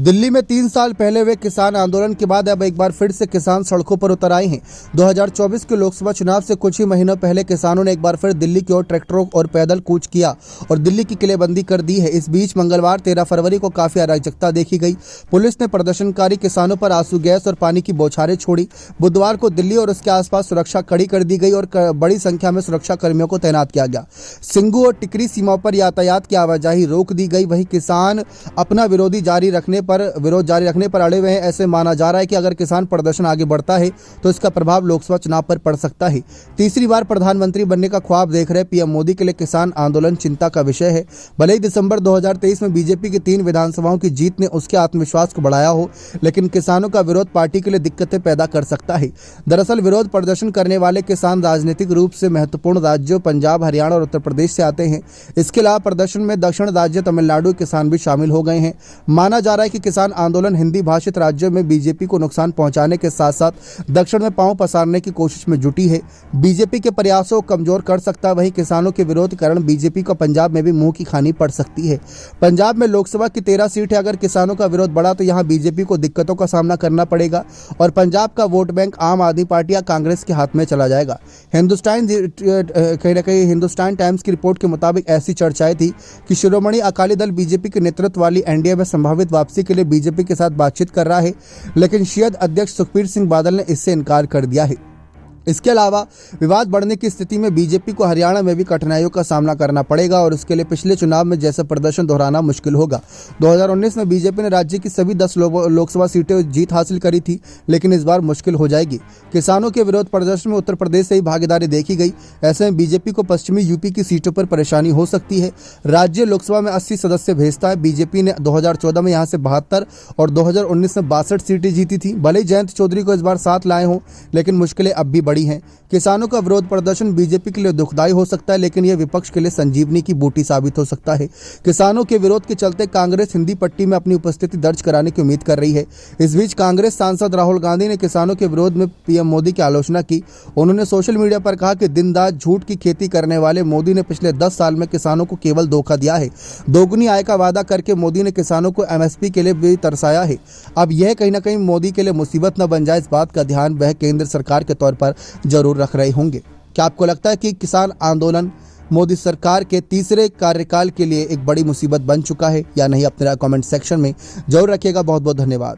दिल्ली में 3 साल पहले हुए किसान आंदोलन के बाद अब एक बार फिर से किसान सड़कों पर उतर आए हैं। 2024 के लोकसभा चुनाव से कुछ ही महीनों पहले किसानों ने एक बार फिर दिल्ली की ओर ट्रैक्टरों और पैदल कूच किया और दिल्ली की किलेबंदी कर दी है। इस बीच मंगलवार 13 फरवरी को काफी अराजकता देखी गई। पुलिस ने प्रदर्शनकारी किसानों पर आंसू गैस और पानी की बौछारें छोड़ी। बुधवार को दिल्ली और उसके आसपास सुरक्षा कड़ी कर दी गई और बड़ी संख्या में सुरक्षा कर्मियों को तैनात किया गया। सिंगू और टिकरी सीमाओं पर यातायात की आवाजाही रोक दी गई। वहीं किसान अपना विरोध जारी रखने पर अड़े हुए हैं। ऐसे माना जा रहा है कि अगर किसान प्रदर्शन आगे बढ़ता है तो इसका प्रभाव लोकसभा चुनाव पर पड़ सकता है। तीसरी बार प्रधानमंत्री बनने का ख्वाब देख रहे पीएम मोदी के लिए किसान आंदोलन चिंता का विषय है। भले ही दिसंबर 2023 में बीजेपी की 3 विधानसभाओं की जीत ने उसके आत्मविश्वास को बढ़ाया हो, लेकिन किसानों का विरोध पार्टी के लिए दिक्कतें पैदा कर सकता है। दरअसल विरोध प्रदर्शन करने वाले किसान राजनीतिक रूप से महत्वपूर्ण राज्यों पंजाब, हरियाणा और उत्तर प्रदेश से आते हैं। इसके अलावा प्रदर्शन में दक्षिण राज्य तमिलनाडु किसान भी शामिल हो गए हैं। माना जा रहा है कि किसान आंदोलन हिंदी भाषित राज्यों में बीजेपी को नुकसान पहुंचाने के साथ साथ दक्षिण में पांव पसारने की कोशिश में जुटी है। बीजेपी के प्रयासों को कमजोर कर सकता है। वहीं किसानों के विरोध के कारण बीजेपी को पंजाब में भी मुंह की खानी पड़ सकती है। पंजाब में लोकसभा की 13 सीट है। अगर किसानों का विरोध बढ़ा तो यहां बीजेपी को दिक्कतों का सामना करना पड़ेगा और पंजाब का वोट बैंक आम आदमी पार्टी या कांग्रेस के हाथ में चला जाएगा। कहीं ना कहीं हिंदुस्तान टाइम्स की रिपोर्ट के मुताबिक ऐसी चर्चाएं थी कि शिरोमणि अकाली दल बीजेपी के नेतृत्व वाली एनडीए में संभावित वापसी के लिए बीजेपी के साथ बातचीत कर रहा है, लेकिन शियद अध्यक्ष सुखबीर सिंह बादल ने इससे इनकार कर दिया है। इसके अलावा विवाद बढ़ने की स्थिति में बीजेपी को हरियाणा में भी कठिनाइयों का सामना करना पड़ेगा और उसके लिए पिछले चुनाव में जैसा प्रदर्शन दोहराना मुश्किल होगा। 2019 में बीजेपी ने राज्य की सभी 10 लोकसभा सीटें जीत हासिल करी थी, लेकिन इस बार मुश्किल हो जाएगी। किसानों के विरोध प्रदर्शन में उत्तर प्रदेश से ही भागीदारी देखी गई। ऐसे में बीजेपी को पश्चिमी यूपी की सीटों पर परेशानी हो सकती है। राज्य लोकसभा में 80 सदस्य भेजता है। बीजेपी ने 2014 में यहाँ से 72 और 2019 में 62 सीटें जीती थी। भले ही जयंत चौधरी को इस बार साथ लाए हों, लेकिन मुश्किलें अब भी बड़ी हैं। किसानों का विरोध प्रदर्शन बीजेपी के लिए दुखदायी हो सकता है, लेकिन यह विपक्ष के लिए संजीवनी की बूटी साबित हो सकता है। किसानों के विरोध के चलते कांग्रेस हिंदी पट्टी में अपनी उपस्थिति दर्ज कराने की उम्मीद कर रही है। इस बीच कांग्रेस सांसद राहुल गांधी ने किसानों के विरोध में पीएम मोदी की आलोचना की। उन्होंने सोशल मीडिया पर कहा कि दिन-रात झूठ की खेती करने वाले मोदी ने पिछले 10 साल में किसानों को केवल धोखा दिया है। दोगुनी आय का वादा करके मोदी ने किसानों को एमएसपी के लिए भी तरसाया है। अब यह कहीं ना कहीं मोदी के लिए मुसीबत न बन जाए, इस बात का ध्यान वह केंद्र सरकार के तौर पर जरूर रख रहे होंगे। क्या आपको लगता है कि किसान आंदोलन मोदी सरकार के तीसरे कार्यकाल के लिए एक बड़ी मुसीबत बन चुका है या नहीं? अपने कमेंट सेक्शन में जरूर रखिएगा। बहुत बहुत धन्यवाद।